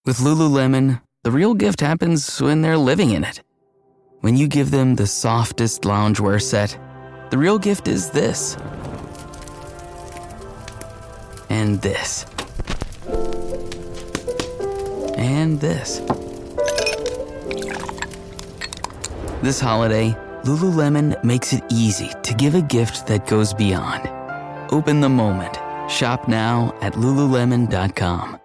With Lululemon, the real gift happens when they're living in it. When you give them the softest loungewear set, the real gift is this. And this. And this. This holiday, Lululemon makes it easy to give a gift that goes beyond. Open the moment. Shop now at Lululemon.com.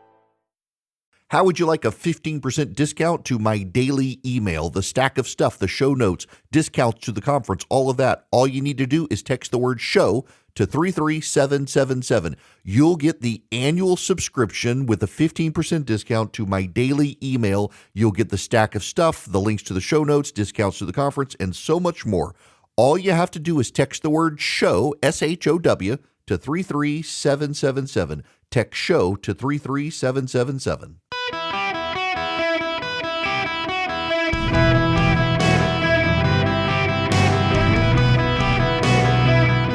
How would you like a 15% discount to my daily email, the stack of stuff, the show notes, discounts to the conference, all of that? All you need to do is text the word show to 33777. You'll get the annual subscription with a 15% discount to my daily email. You'll get the stack of stuff, the links to the show notes, discounts to the conference, and so much more. All you have to do is text the word show, SHOW, to 33777. Text show to 33777.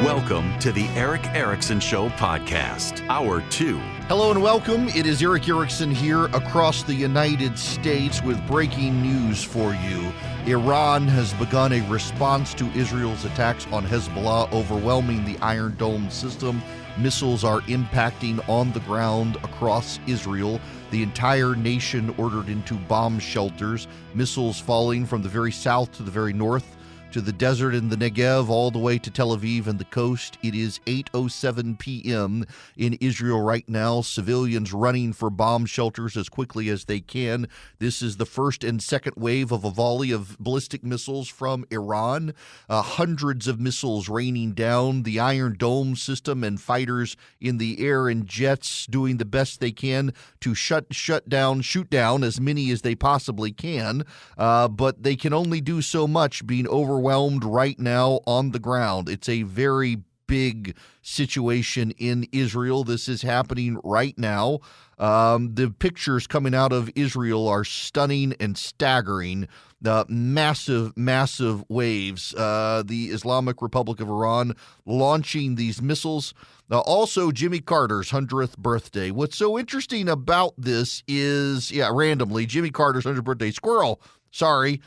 Welcome to the Eric Erickson Show podcast, Hour 2. Hello and welcome. It is Eric Erickson here across the United States with breaking news for you. Iran has begun a response to Israel's attacks on Hezbollah, overwhelming the Iron Dome system. Missiles are impacting on the ground across Israel. The entire nation ordered into bomb shelters. Missiles falling from the very south to the very north, to the desert and the Negev, all the way to Tel Aviv and the coast. It is 8:07 p.m. in Israel right now. Civilians running for bomb shelters as quickly as they can. This is the first and second wave of a volley of ballistic missiles from Iran. Hundreds of missiles raining down. The Iron Dome system and fighters in the air and jets doing the best they can to shoot down as many as they possibly can. But they can only do so much being overwhelmed right now on the ground. It's a very big situation in Israel. This is happening right now. The pictures coming out of Israel are stunning and staggering. The massive waves. The Islamic Republic of Iran launching these missiles. Also, Jimmy Carter's 100th birthday. What's so interesting about this is, randomly, Jimmy Carter's 100th birthday. Squirrel. Sorry,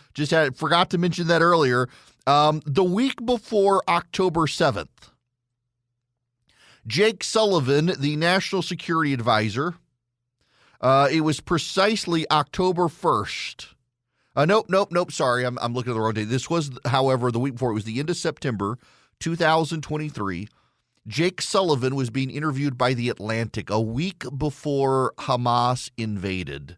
forgot to mention that earlier. The week before October 7th, Jake Sullivan, the National Security Advisor, it was precisely October 1st. Nope. Sorry, I'm looking at the wrong day. This was, however, the week before. It was the end of September 2023. Jake Sullivan was being interviewed by The Atlantic a week before Hamas invaded.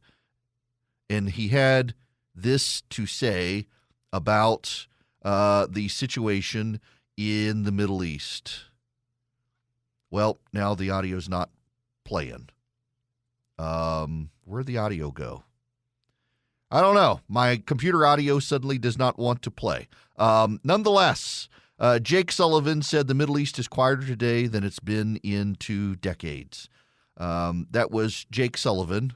And he had this to say about the situation in the Middle East. Well, now the audio's not playing. Where'd the audio go? I don't know. My computer audio suddenly does not want to play. Nonetheless, Jake Sullivan said the Middle East is quieter today than it's been in 2 decades. That was Jake Sullivan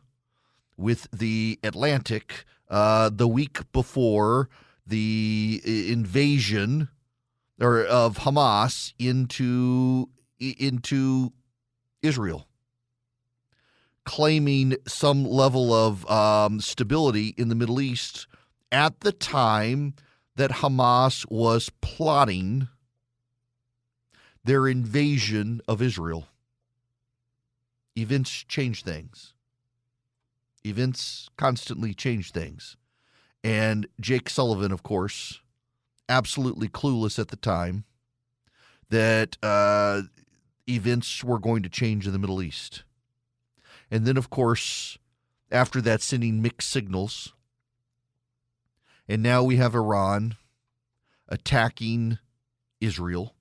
with The Atlantic the week before the invasion of Hamas into Israel, claiming some level of stability in the Middle East at the time that Hamas was plotting their invasion of Israel. Events change things. Events constantly change things. And Jake Sullivan, of course, absolutely clueless at the time that events were going to change in the Middle East. And then, of course, after that, sending mixed signals. And now we have Iran attacking Israel.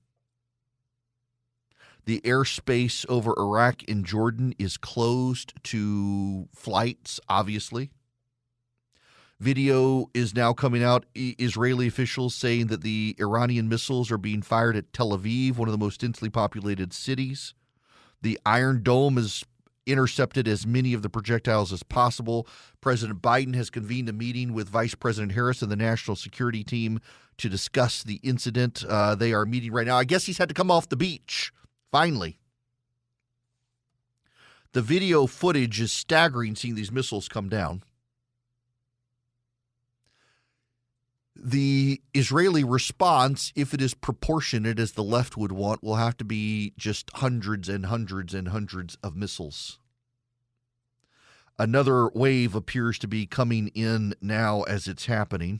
The airspace over Iraq and Jordan is closed to flights, obviously. Video is now coming out, Israeli officials saying that the Iranian missiles are being fired at Tel Aviv, one of the most densely populated cities. The Iron Dome has intercepted as many of the projectiles as possible. President Biden has convened a meeting with Vice President Harris and the National Security Team to discuss the incident. They are meeting right now. I guess he's had to come off the beach. Finally, The video footage is staggering, seeing these missiles come down. The Israeli response, if it is proportionate as the left would want, will have to be just hundreds and hundreds and hundreds of missiles. Another wave appears to be coming in now as it's happening.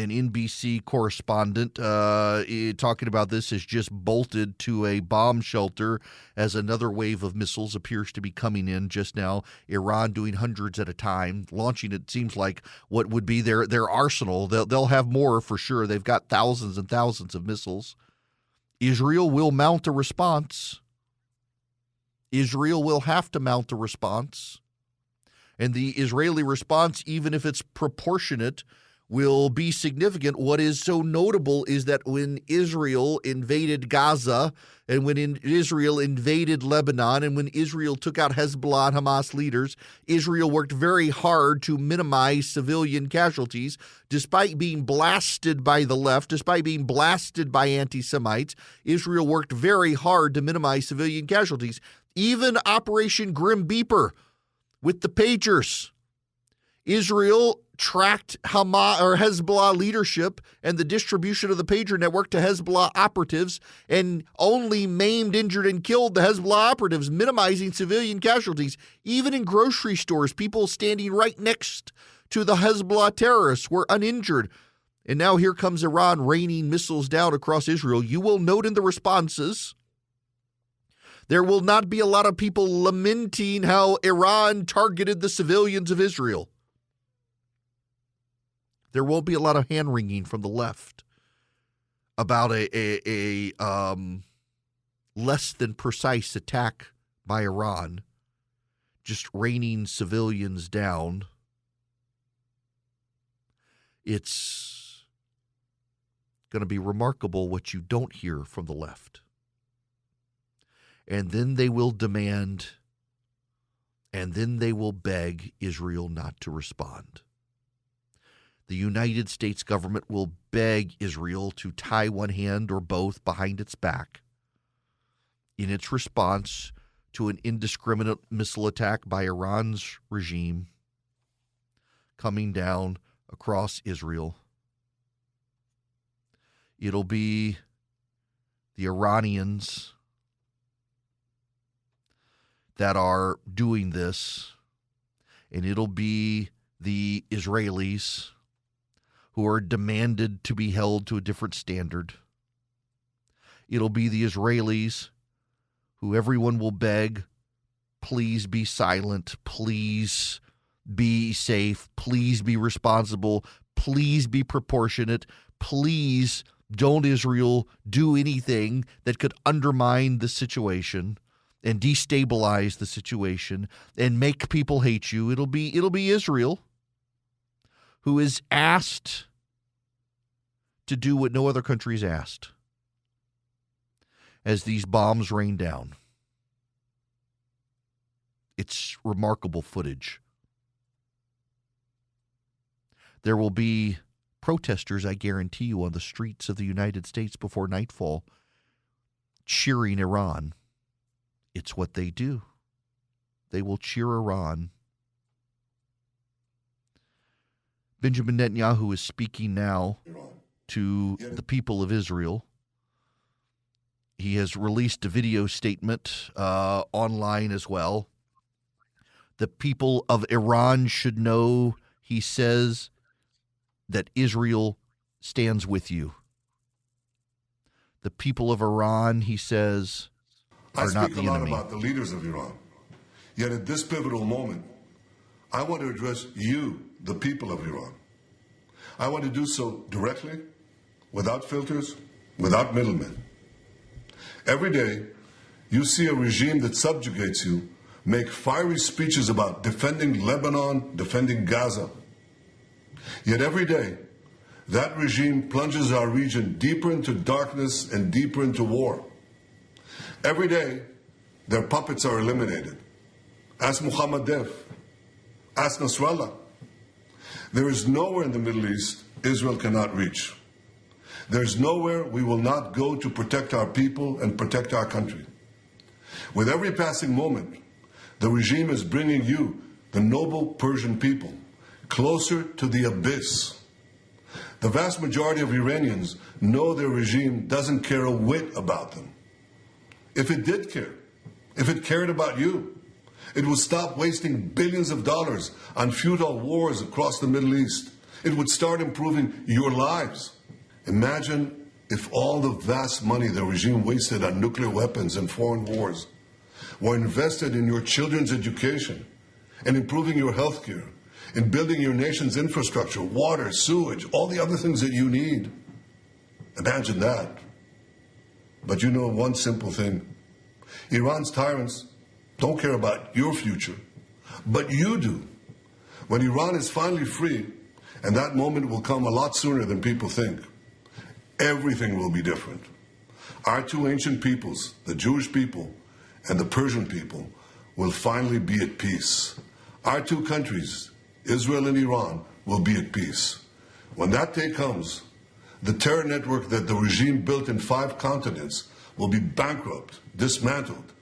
An NBC correspondent talking about this has just bolted to a bomb shelter as another wave of missiles appears to be coming in just now. Iran doing hundreds at a time, launching, it seems like, what would be their arsenal. They'll have more for sure. They've got thousands and thousands of missiles. Israel will mount a response. Israel will have to mount a response. And the Israeli response, even if it's proportionate, will be significant. What is so notable is that when Israel invaded Gaza and when Israel invaded Lebanon and when Israel took out Hezbollah and Hamas leaders, Israel worked very hard to minimize civilian casualties. Despite being blasted by the left, despite being blasted by anti-Semites, Israel worked very hard to minimize civilian casualties. Even Operation Grim Beeper with the pagers. Israel tracked Hamas or Hezbollah leadership and the distribution of the pager network to Hezbollah operatives and only maimed, injured, and killed the Hezbollah operatives, minimizing civilian casualties. Even in grocery stores, people standing right next to the Hezbollah terrorists were uninjured. And now here comes Iran raining missiles down across Israel. You will note in the responses, there will not be a lot of people lamenting how Iran targeted the civilians of Israel. There won't be a lot of hand-wringing from the left about a less than precise attack by Iran, just raining civilians down. It's going to be remarkable what you don't hear from the left. And then they will demand, and then they will beg Israel not to respond. The United States government will beg Israel to tie one hand or both behind its back in its response to an indiscriminate missile attack by Iran's regime coming down across Israel. It'll be the Iranians that are doing this, and it'll be the Israelis who are demanded to be held to a different standard. It'll be the Israelis who everyone will beg, please be silent, please be safe, please be responsible, please be proportionate, please don't Israel do anything that could undermine the situation and destabilize the situation and make people hate you. It'll be Israel who is asked to do what no other country is asked as these bombs rain down. It's remarkable footage. There will be protesters, I guarantee you, on the streets of the United States before nightfall cheering Iran. It's what they do. They will cheer Iran. Benjamin Netanyahu is speaking now to the people of Israel. He has released a video statement online as well. The people of Iran should know, he says, that Israel stands with you. The people of Iran, he says, are not the enemy. I speak a lot about the leaders of Iran. Yet at this pivotal moment, I want to address you, the people of Iran. I want to do so directly, without filters, without middlemen. Every day, you see a regime that subjugates you make fiery speeches about defending Lebanon, defending Gaza. Yet every day, that regime plunges our region deeper into darkness and deeper into war. Every day, their puppets are eliminated. Ask Muhammad Def. Ask Nasrallah. There is nowhere in the Middle East Israel cannot reach. There is nowhere we will not go to protect our people and protect our country. With every passing moment, the regime is bringing you, the noble Persian people, closer to the abyss. The vast majority of Iranians know their regime doesn't care a whit about them. If it did care, if it cared about you, it would stop wasting billions of dollars on futile wars across the Middle East. It would start improving your lives. Imagine if all the vast money the regime wasted on nuclear weapons and foreign wars were invested in your children's education and improving your health care, in building your nation's infrastructure, water, sewage, all the other things that you need. Imagine that. But you know one simple thing. Iran's tyrants don't care about your future, but you do. When Iran is finally free, and that moment will come a lot sooner than people think, everything will be different. Our two ancient peoples, the Jewish people and the Persian people, will finally be at peace. Our two countries, Israel and Iran, will be at peace. When that day comes, the terror network that the regime built in 5 continents will be bankrupt, dismantled.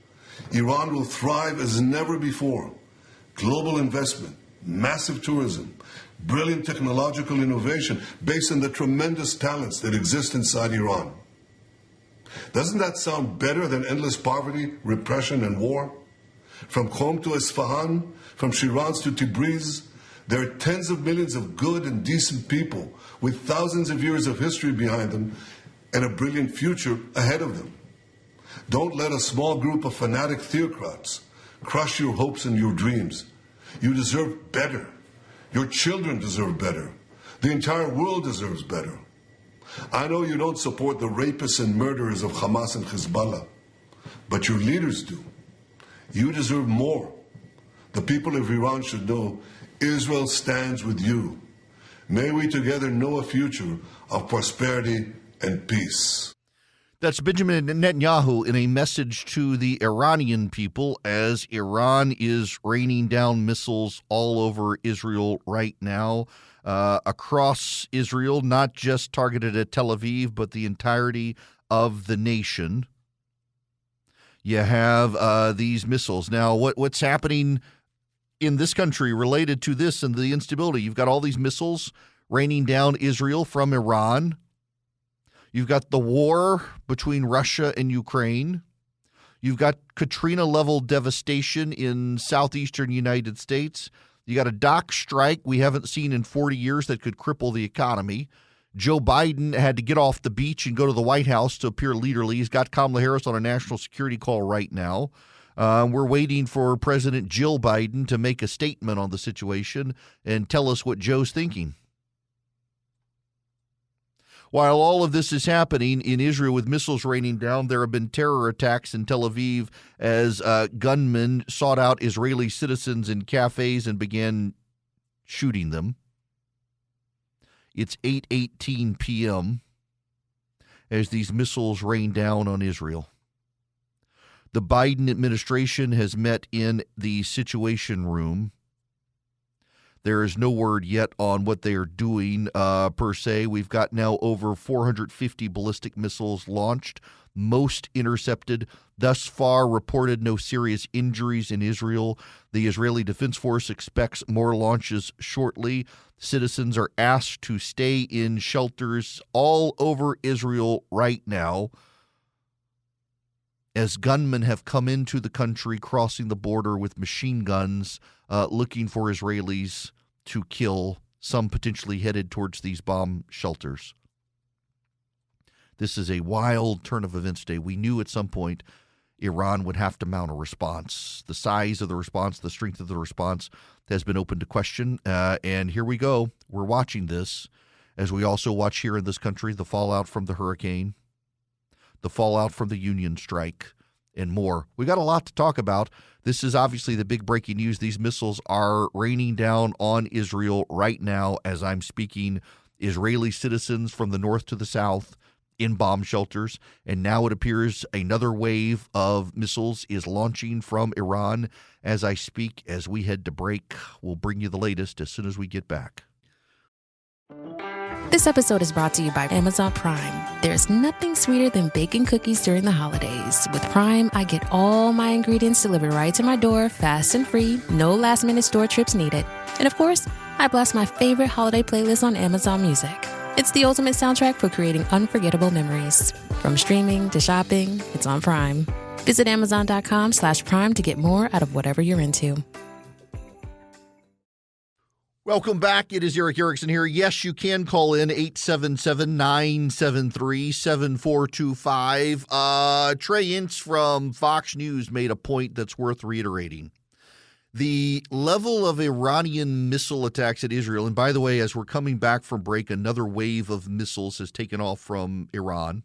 Iran will thrive as never before. Global investment, massive tourism, brilliant technological innovation based on the tremendous talents that exist inside Iran. Doesn't that sound better than endless poverty, repression, and war? From Qom to Isfahan, from Shiraz to Tabriz, there are tens of millions of good and decent people with thousands of years of history behind them and a brilliant future ahead of them. Don't let a small group of fanatic theocrats crush your hopes and your dreams. You deserve better. Your children deserve better. The entire world deserves better. I know you don't support the rapists and murderers of Hamas and Hezbollah, but your leaders do. You deserve more. The people of Iran should know Israel stands with you. May we together know a future of prosperity and peace. That's Benjamin Netanyahu in a message to the Iranian people as Iran is raining down missiles all over Israel right now, across Israel, not just targeted at Tel Aviv, but the entirety of the nation. You have these missiles. Now, what's happening in this country related to this and the instability? You've got all these missiles raining down Israel from Iran. You've got the war between Russia and Ukraine. You've got Katrina-level devastation in southeastern United States. You got a dock strike we haven't seen in 40 years that could cripple the economy. Joe Biden had to get off the beach and go to the White House to appear leaderly. He's got Kamala Harris on a national security call right now. We're waiting for President Jill Biden to make a statement on the situation and tell us what Joe's thinking. While all of this is happening in Israel with missiles raining down, there have been terror attacks in Tel Aviv as gunmen sought out Israeli citizens in cafes and began shooting them. It's 8:18 p.m. as these missiles rain down on Israel. The Biden administration has met in the Situation Room. There is no word yet on what they are doing per se. We've got now over 450 ballistic missiles launched, most intercepted. Thus far, reported no serious injuries in Israel. The Israeli Defense Force expects more launches shortly. Citizens are asked to stay in shelters all over Israel right now as gunmen have come into the country, crossing the border with machine guns, looking for Israelis to kill, some potentially headed towards these bomb shelters. This is a wild turn of events today. We knew at some point Iran would have to mount a response. The size of the response, the strength of the response has been open to question. And here we go. We're watching this as we also watch here in this country the fallout from the hurricane, the fallout from the union strike, and more. We got a lot to talk about. This is obviously the big breaking news. These missiles are raining down on Israel right now as I'm speaking. Israeli citizens from the north to the south in bomb shelters. And now it appears another wave of missiles is launching from Iran as I speak. As we head to break, we'll bring you the latest as soon as we get back. This episode is brought to you by Amazon Prime. There's nothing sweeter than baking cookies during the holidays. With Prime, I get all my ingredients delivered right to my door, fast and free, no last-minute store trips needed. And of course, I blast my favorite holiday playlist on Amazon Music. It's the ultimate soundtrack for creating unforgettable memories. From streaming to shopping, it's on Prime. Visit Amazon.com/Prime to get more out of whatever you're into. Welcome back. It is Eric Erickson here. Yes, you can call in 877-973-7425. Trey Ince from Fox News made a point that's worth reiterating. The level of Iranian missile attacks at Israel, and by the way, as we're coming back from break, another wave of missiles has taken off from Iran.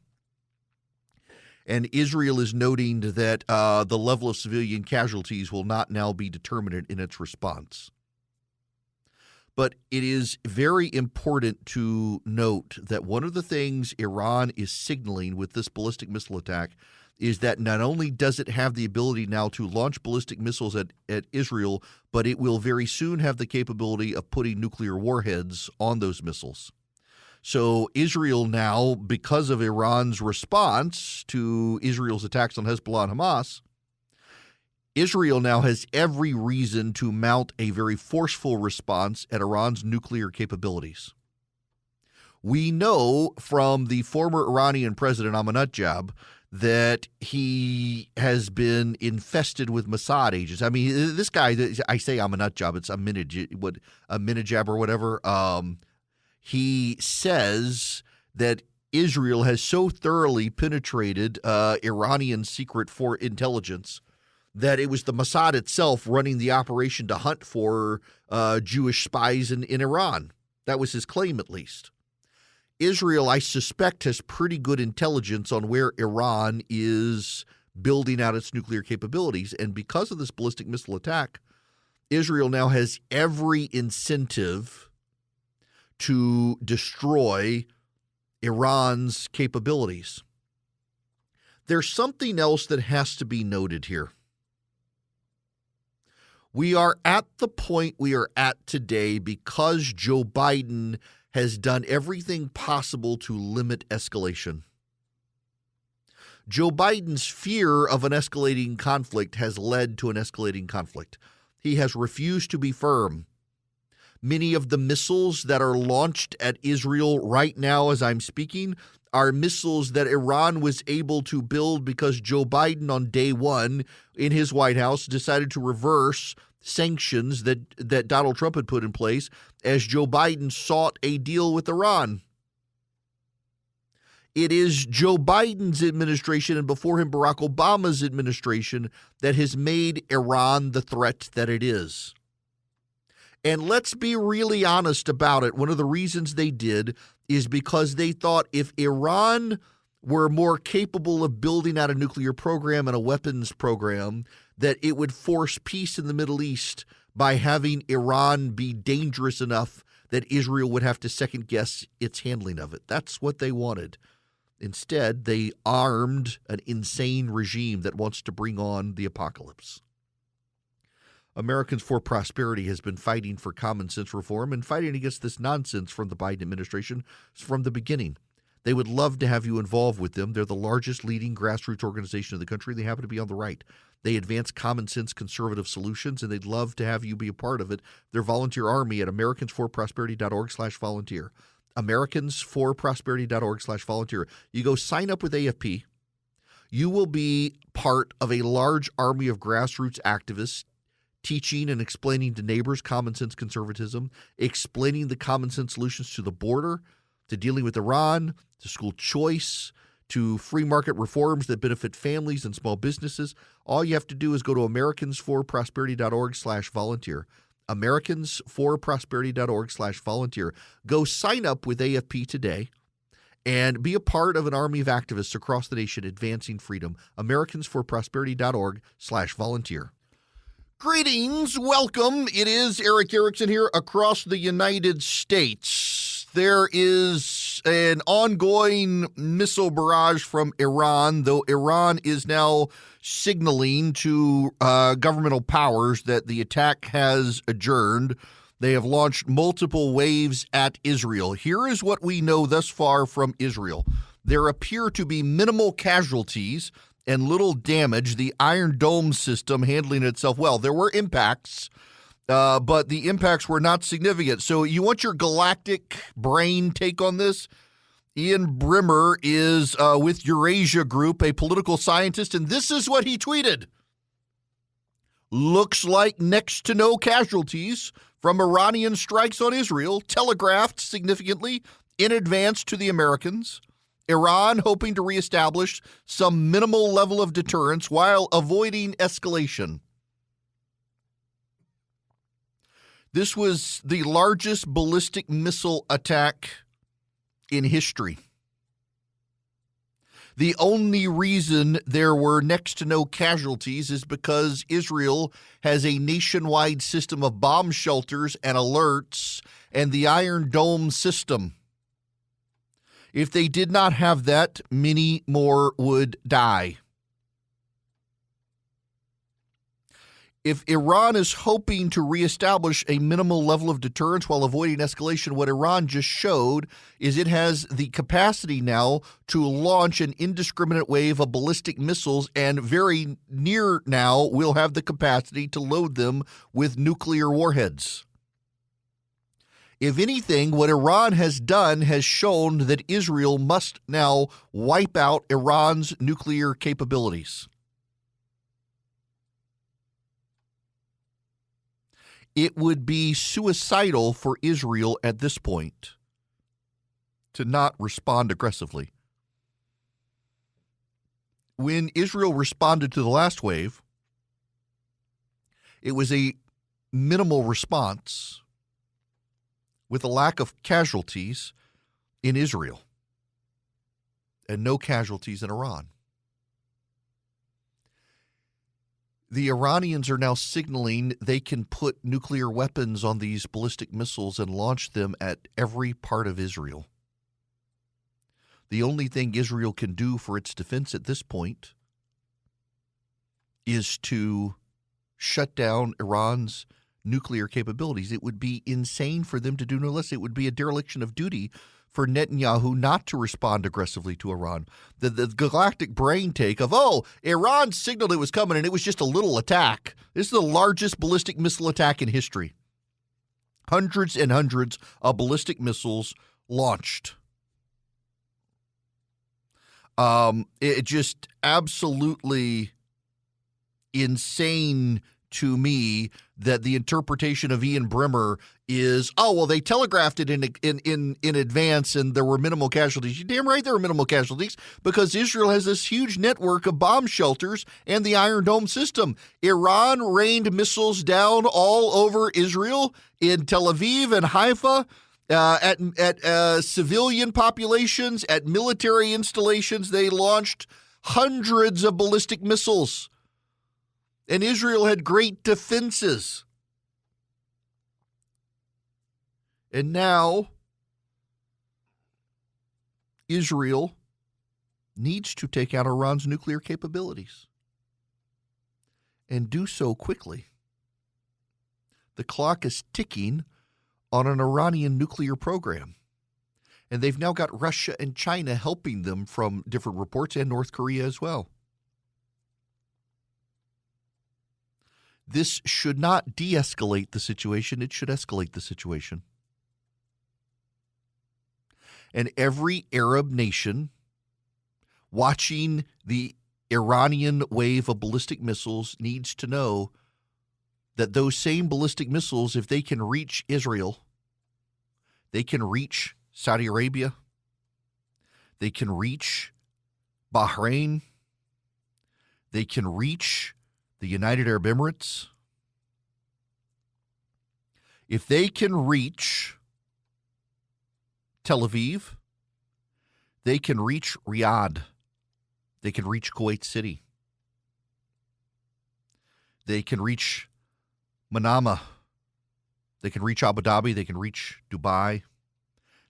And Israel is noting that the level of civilian casualties will not now be determined in its response. But it is very important to note that one of the things Iran is signaling with this ballistic missile attack is that not only does it have the ability now to launch ballistic missiles at Israel, but it will very soon have the capability of putting nuclear warheads on those missiles. So Israel now, because of Iran's response to Israel's attacks on Hezbollah and Hamas, Israel now has every reason to mount a very forceful response at Iran's nuclear capabilities. We know from the former Iranian president Ahmadinejad that he has been infested with Mossad agents. I mean, this guy, I say Ahmadinejad, it's Ahmadinejad or whatever. He says that Israel has so thoroughly penetrated Iranian secret for intelligence that it was the Mossad itself running the operation to hunt for Jewish spies in Iran. That was his claim, at least. Israel, I suspect, has pretty good intelligence on where Iran is building out its nuclear capabilities. And because of this ballistic missile attack, Israel now has every incentive to destroy Iran's capabilities. There's something else that has to be noted here. We are at the point we are at today because Joe Biden has done everything possible to limit escalation. Joe Biden's fear of an escalating conflict has led to an escalating conflict. He has refused to be firm. Many of the missiles that are launched at Israel right now as I'm speaking are missiles that Iran was able to build because Joe Biden on day one in his White House decided to reverse sanctions that Donald Trump had put in place as Joe Biden sought a deal with Iran. It is Joe Biden's administration and before him Barack Obama's administration that has made Iran the threat that it is. And let's be really honest about it. One of the reasons they did is because they thought if Iran were more capable of building out a nuclear program and a weapons program, that it would force peace in the Middle East by having Iran be dangerous enough that Israel would have to second-guess its handling of it. That's what they wanted. Instead, they armed an insane regime that wants to bring on the apocalypse. Americans for Prosperity has been fighting for common sense reform and fighting against this nonsense from the Biden administration from the beginning. They would love to have you involved with them. They're the largest leading grassroots organization in the country. They happen to be on the right. They advance common sense conservative solutions, and they'd love to have you be a part of it. Their volunteer army at americansforprosperity.org/volunteer. americansforprosperity.org/volunteer. You go sign up with AFP. You will be part of a large army of grassroots activists teaching and explaining to neighbors common sense conservatism, explaining the common sense solutions to the border, to dealing with Iran, to school choice, to free market reforms that benefit families and small businesses. All you have to do is go to americansforprosperity.org/volunteer. americansforprosperity.org/volunteer. Go sign up with AFP today and be a part of an army of activists across the nation advancing freedom. americansforprosperity.org/volunteer. Greetings, welcome. It is Eric Erickson here across the United States. There is an ongoing missile barrage from Iran, though Iran is now signaling to governmental powers that the attack has adjourned. They have launched multiple waves at Israel. Here is what we know thus far from Israel. There appear to be minimal casualties and little damage. The Iron Dome system handling itself well. There were impacts, but the impacts were not significant. So you want your galactic brain take on this? Ian Brimmer is with Eurasia Group, a political scientist, and this is what he tweeted. Looks like next to no casualties from Iranian strikes on Israel, telegraphed significantly in advance to the Americans. Iran hoping to reestablish some minimal level of deterrence while avoiding escalation. This was the largest ballistic missile attack in history. The only reason there were next to no casualties is because Israel has a nationwide system of bomb shelters and alerts and the Iron Dome system. If they did not have that, many more would die. If Iran is hoping to reestablish a minimal level of deterrence while avoiding escalation, what Iran just showed is it has the capacity now to launch an indiscriminate wave of ballistic missiles, and very near now will have the capacity to load them with nuclear warheads. If anything, what Iran has done has shown that Israel must now wipe out Iran's nuclear capabilities. It would be suicidal for Israel at this point to not respond aggressively. When Israel responded to the last wave, it was a minimal response with a lack of casualties in Israel and no casualties in Iran. The Iranians are now signaling they can put nuclear weapons on these ballistic missiles and launch them at every part of Israel. The only thing Israel can do for its defense at this point is to shut down Iran's nuclear capabilities. It would be insane for them to do no less. It would be a dereliction of duty for Netanyahu not to respond aggressively to Iran. The galactic brain take of, Iran signaled it was coming and it was just a little attack. This is the largest ballistic missile attack in history. Hundreds and hundreds of ballistic missiles launched. It just absolutely insane to me that the interpretation of Ian Brimmer is, they telegraphed it in advance and there were minimal casualties. You're damn right there were minimal casualties because Israel has this huge network of bomb shelters and the Iron Dome system. Iran rained missiles down all over Israel, in Tel Aviv and Haifa, at civilian populations, at military installations. They launched hundreds of ballistic missiles. And Israel had great defenses. And now Israel needs to take out Iran's nuclear capabilities and do so quickly. The clock is ticking on an Iranian nuclear program. And they've now got Russia and China helping them from different reports, and North Korea as well. This should not de-escalate the situation. It should escalate the situation. And every Arab nation watching the Iranian wave of ballistic missiles needs to know that those same ballistic missiles, if they can reach Israel, they can reach Saudi Arabia, they can reach Bahrain, they can reach the United Arab Emirates. If they can reach Tel Aviv, they can reach Riyadh. They can reach Kuwait City. They can reach Manama. They can reach Abu Dhabi. They can reach Dubai.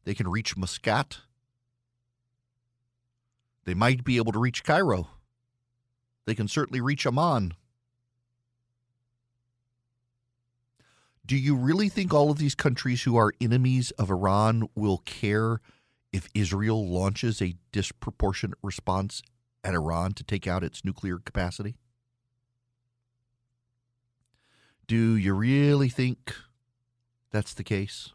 They can reach Muscat. They might be able to reach Cairo. They can certainly reach Amman. Do you really think all of these countries who are enemies of Iran will care if Israel launches a disproportionate response at Iran to take out its nuclear capacity? Do you really think that's the case?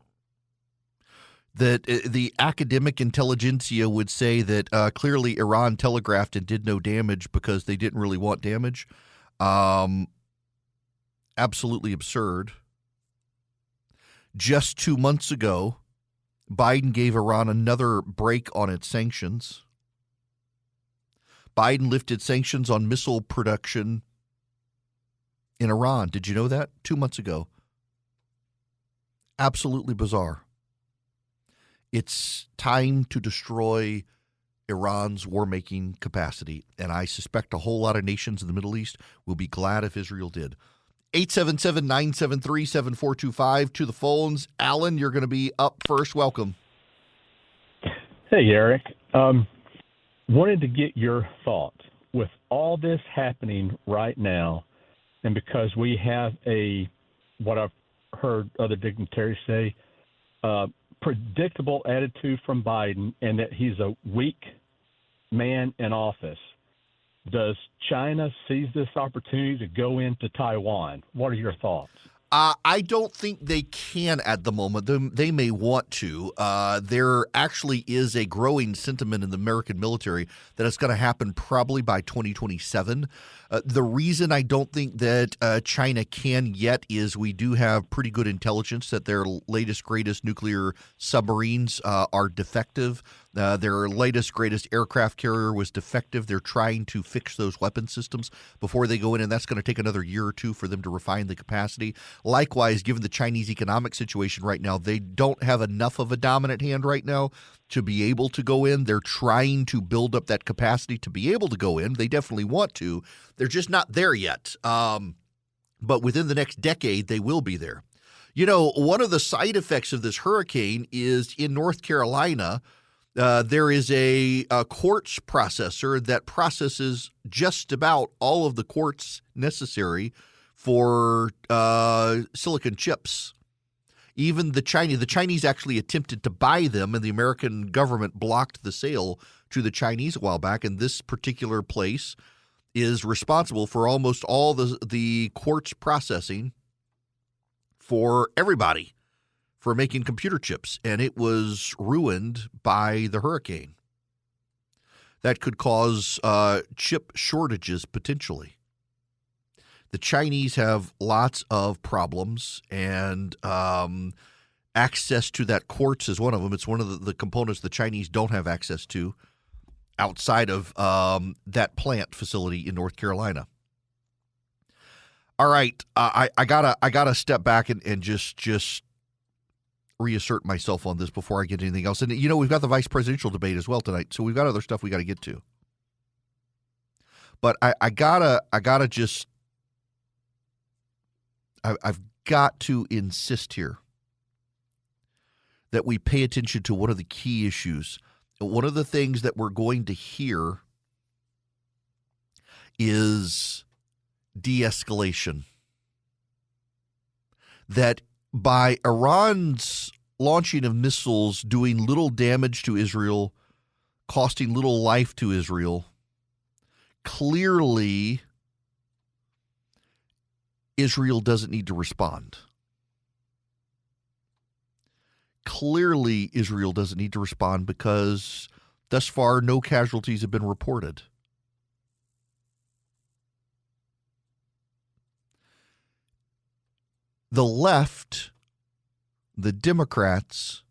That the academic intelligentsia would say that clearly Iran telegraphed and did no damage because they didn't really want damage. Absolutely absurd. Just 2 months ago, Biden gave Iran another break on its sanctions. Biden lifted sanctions on missile production in Iran. Did you know that? 2 months ago. Absolutely bizarre. It's time to destroy Iran's war-making capacity, and I suspect a whole lot of nations in the Middle East will be glad if Israel did. 877-973-7425 to the phones. Alan, you're going to be up first. Welcome. Hey, Eric. Wanted to get your thoughts. With all this happening right now, and because we have what I've heard other dignitaries say, predictable attitude from Biden and that he's a weak man in office, does China seize this opportunity to go into Taiwan? What are your thoughts? I don't think they can at the moment. They may want to. There actually is a growing sentiment in the American military that it's going to happen probably by 2027. The reason I don't think that China can yet is we do have pretty good intelligence that their latest, greatest nuclear submarines are defective. Their latest, greatest aircraft carrier was defective. They're trying to fix those weapon systems before they go in, and that's going to take another year or two for them to refine the capacity. Likewise, given the Chinese economic situation right now, they don't have enough of a dominant hand right now to be able to go in. They're trying to build up that capacity to be able to go in. They definitely want to. They're just not there yet. But within the next decade, they will be there. You know, one of the side effects of this hurricane is in North Carolina, there is a quartz processor that processes just about all of the quartz necessary for silicon chips. Even the Chinese actually attempted to buy them, and the American government blocked the sale to the Chinese a while back. And this particular place is responsible for almost all the quartz processing for everybody, for making computer chips, and it was ruined by the hurricane. That could cause chip shortages potentially. The Chinese have lots of problems, and access to that quartz is one of them. It's one of the components the Chinese don't have access to outside of that plant facility in North Carolina. All right, I gotta step back and just reassert myself on this before I get anything else. And you know, we've got the vice presidential debate as well tonight, so we've got other stuff we got to get to. But I've got to insist here that we pay attention to what are the key issues. One of the things that we're going to hear is de-escalation. That by Iran's launching of missiles doing little damage to Israel, costing little life to Israel, clearly Israel doesn't need to respond. Clearly, Israel doesn't need to respond because thus far no casualties have been reported. The left, the Democrats,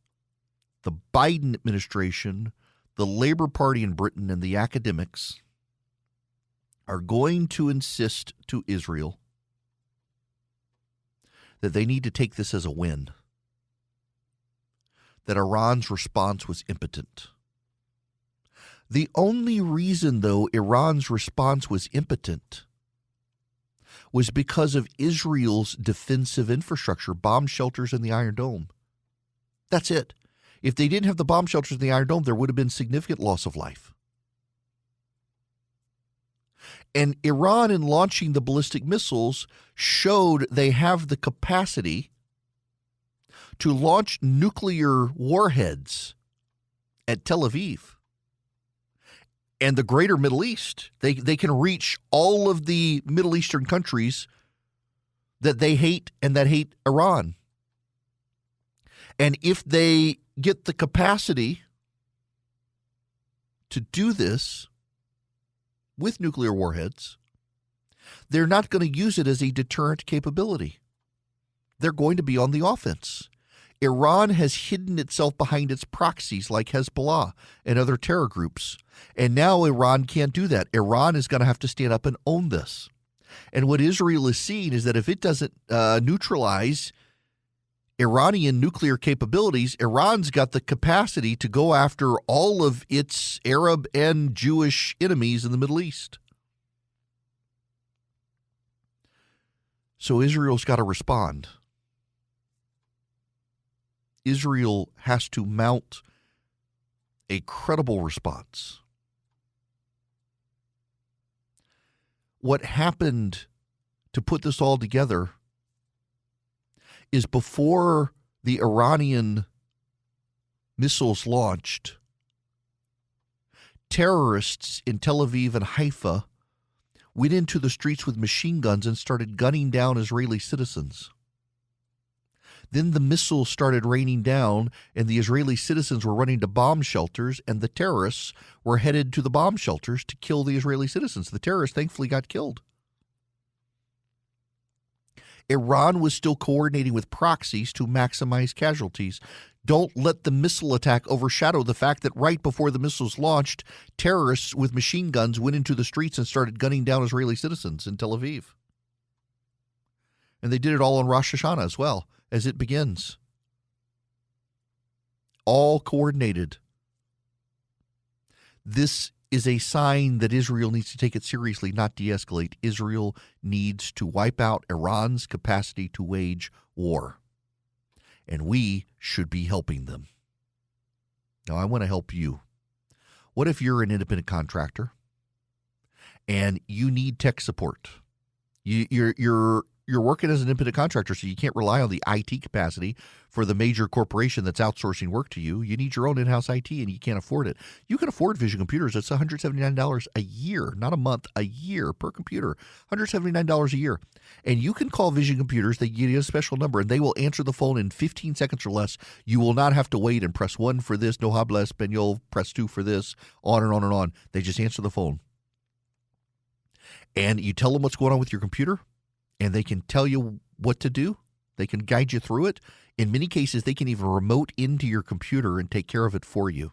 the Biden administration, the Labor Party in Britain, and the academics are going to insist to Israel that they need to take this as a win, that Iran's response was impotent. The only reason, though, Iran's response was impotent was because of Israel's defensive infrastructure, bomb shelters in the Iron Dome. That's it. If they didn't have the bomb shelters in the Iron Dome, there would have been significant loss of life. And Iran, in launching the ballistic missiles, showed they have the capacity to launch nuclear warheads at Tel Aviv and the greater Middle East. They can reach all of the Middle Eastern countries that they hate and that hate Iran. And if they get the capacity to do this with nuclear warheads, they're not going to use it as a deterrent capability. They're going to be on the offense. Iran has hidden itself behind its proxies like Hezbollah and other terror groups. And now Iran can't do that. Iran is going to have to stand up and own this. And what Israel is seeing is that if it doesn't neutralize Iranian nuclear capabilities, Iran's got the capacity to go after all of its Arab and Jewish enemies in the Middle East. So Israel's got to respond. Israel has to mount a credible response. What happened to put this all together is before the Iranian missiles launched, terrorists in Tel Aviv and Haifa went into the streets with machine guns and started gunning down Israeli citizens. Then the missiles started raining down, and the Israeli citizens were running to bomb shelters, and the terrorists were headed to the bomb shelters to kill the Israeli citizens. The terrorists thankfully got killed. Iran was still coordinating with proxies to maximize casualties. Don't let the missile attack overshadow the fact that right before the missiles launched, terrorists with machine guns went into the streets and started gunning down Israeli citizens in Tel Aviv. And they did it all on Rosh Hashanah as well, as it begins. All coordinated. This is a sign that Israel needs to take it seriously, not de-escalate. Israel needs to wipe out Iran's capacity to wage war. And we should be helping them. Now, I want to help you. What if you're an independent contractor and you need tech support? You're working as an independent contractor, so you can't rely on the IT capacity for the major corporation that's outsourcing work to you. You need your own in-house IT, and you can't afford it. You can afford Vision Computers. It's $179 a year, not a month, a year per computer. $179 a year. And you can call Vision Computers. They give you a special number, and they will answer the phone in 15 seconds or less. You will not have to wait and press 1 for this, no habla español, press 2 for this, on and on and on. They just answer the phone. And you tell them what's going on with your computer, and they can tell you what to do. They can guide you through it. In many cases, they can even remote into your computer and take care of it for you.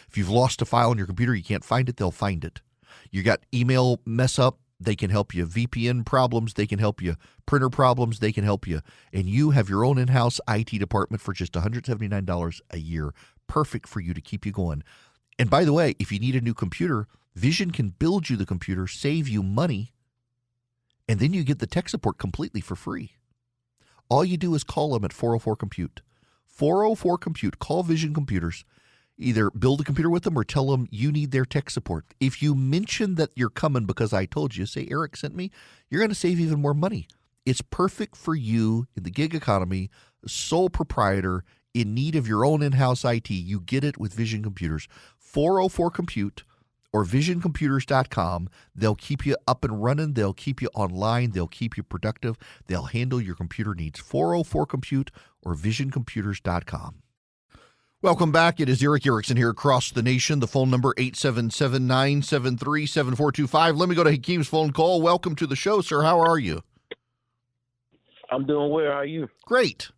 If you've lost a file on your computer, you can't find it, they'll find it. You got email mess up, they can help you. VPN problems, they can help you. Printer problems, they can help you. And you have your own in-house IT department for just $179 a year. Perfect for you to keep you going. And by the way, if you need a new computer, Vision can build you the computer, save you money, and then you get the tech support completely for free. All you do is call them at 404-COMPUTE. 404-COMPUTE. Call Vision Computers. Either build a computer with them or tell them you need their tech support. If you mention that you're coming because I told you, say Eric sent me, you're going to save even more money. It's perfect for you in the gig economy, sole proprietor, in need of your own in-house IT. You get it with Vision Computers. 404-COMPUTE. Or visioncomputers.com. They'll keep you up and running. They'll keep you online. They'll keep you productive. They'll handle your computer needs. 404-COMPUTE or visioncomputers.com. Welcome back. It is Eric Erickson here across the nation. The phone number 877-973-7425. Let me go to Hakim's phone call. Welcome to the show, sir. How are you? I'm doing well. How are you? Great.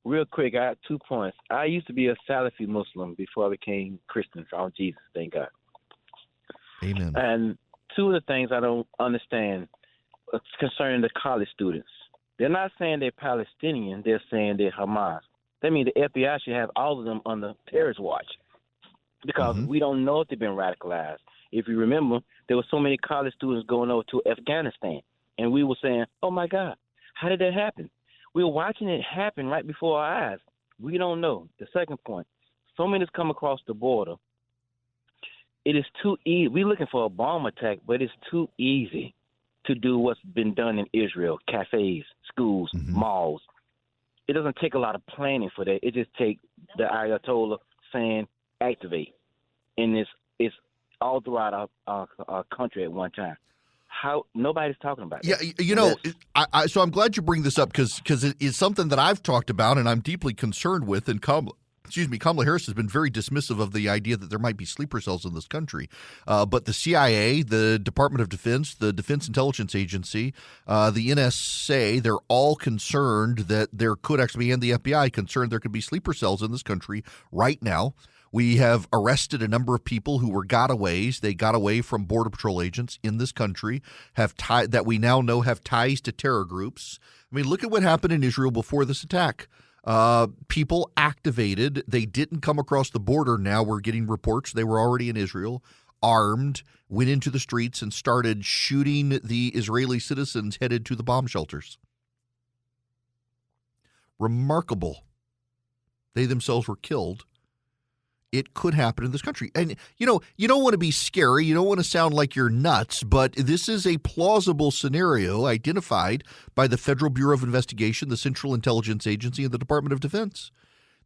Real quick, I have 2 points. I used to be a Salafi Muslim before I became Christian. Found Jesus, thank God. Amen. And two of the things I don't understand concerning the college students. They're not saying they're Palestinian. They're saying they're Hamas. That means the FBI should have all of them under terrorist watch because we don't know if they've been radicalized. If you remember, there were so many college students going over to Afghanistan, and we were saying, oh, my God, how did that happen? We were watching it happen right before our eyes. We don't know. The second point, so many come across the border. It is too easy. We're looking for a bomb attack, but it's too easy to do what's been done in Israel, cafes, schools, malls. it doesn't take a lot of planning for that. It just takes the Ayatollah saying activate, and it's all throughout our country at one time. How nobody's talking about that. Yeah, you know, so I'm glad you bring this up because it is something that I've talked about and I'm deeply concerned with. And Kamala Harris has been very dismissive of the idea that there might be sleeper cells in this country. But the CIA, the Department of Defense, the Defense Intelligence Agency, the NSA, they're all concerned that there could actually be, and the FBI concerned there could be sleeper cells in this country right now. We have arrested a number of people who were gotaways. They got away from Border Patrol agents in this country, that we now know have ties to terror groups. I mean, look at what happened in Israel before this attack. People activated. They didn't come across the border. Now we're getting reports they were already in Israel, armed, went into the streets and started shooting the Israeli citizens headed to the bomb shelters. Remarkable. They themselves were killed. It could happen in this country. And, you know, you don't want to be scary. You don't want to sound like you're nuts, but this is a plausible scenario identified by the Federal Bureau of Investigation, the Central Intelligence Agency, and the Department of Defense,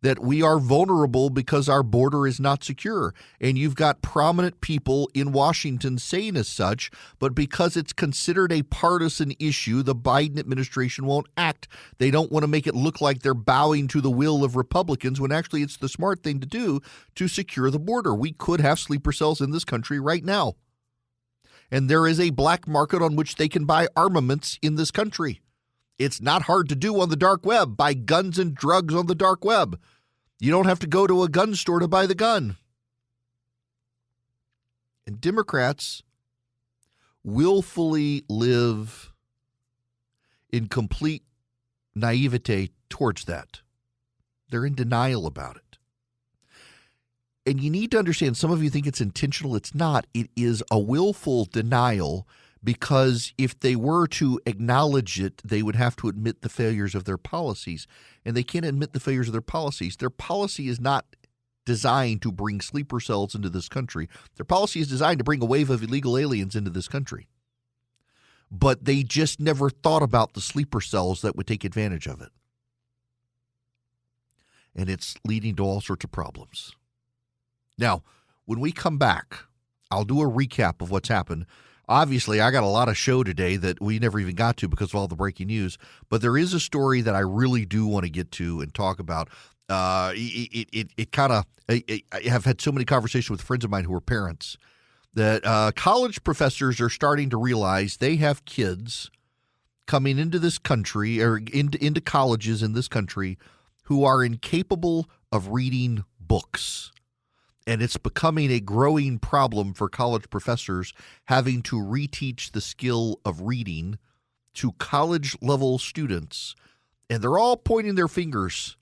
that we are vulnerable because our border is not secure. And you've got prominent people in Washington saying as such, but because it's considered a partisan issue, the Biden administration won't act. They don't want to make it look like they're bowing to the will of Republicans when actually it's the smart thing to do to secure the border. We could have sleeper cells in this country right now. And there is a black market on which they can buy armaments in this country. It's not hard to do on the dark web. Buy guns and drugs on the dark web. You don't have to go to a gun store to buy the gun. And Democrats willfully live in complete naivete towards that. They're in denial about it. And you need to understand, some of you think it's intentional. It's not. It is a willful denial, because if they were to acknowledge it, they would have to admit the failures of their policies. And they can't admit the failures of their policies. Their policy is not designed to bring sleeper cells into this country. Their policy is designed to bring a wave of illegal aliens into this country. But they just never thought about the sleeper cells that would take advantage of it. And it's leading to all sorts of problems. Now, when we come back, I'll do a recap of what's happened. Obviously, I got a lot of show today that we never even got to because of all the breaking news. But there is a story that I really do want to get to and talk about. I have had so many conversations with friends of mine who are parents that college professors are starting to realize they have kids coming into this country or into colleges in this country who are incapable of reading books. And it's becoming a growing problem for college professors having to reteach the skill of reading to college-level students. And they're all pointing their fingers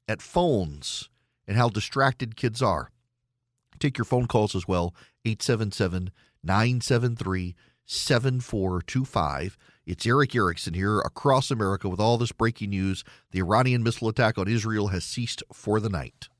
at phones and how distracted kids are. Take your phone calls as well, 877-973-7425. It's Eric Erickson here across America with all this breaking news. The Iranian missile attack on Israel has ceased for the night.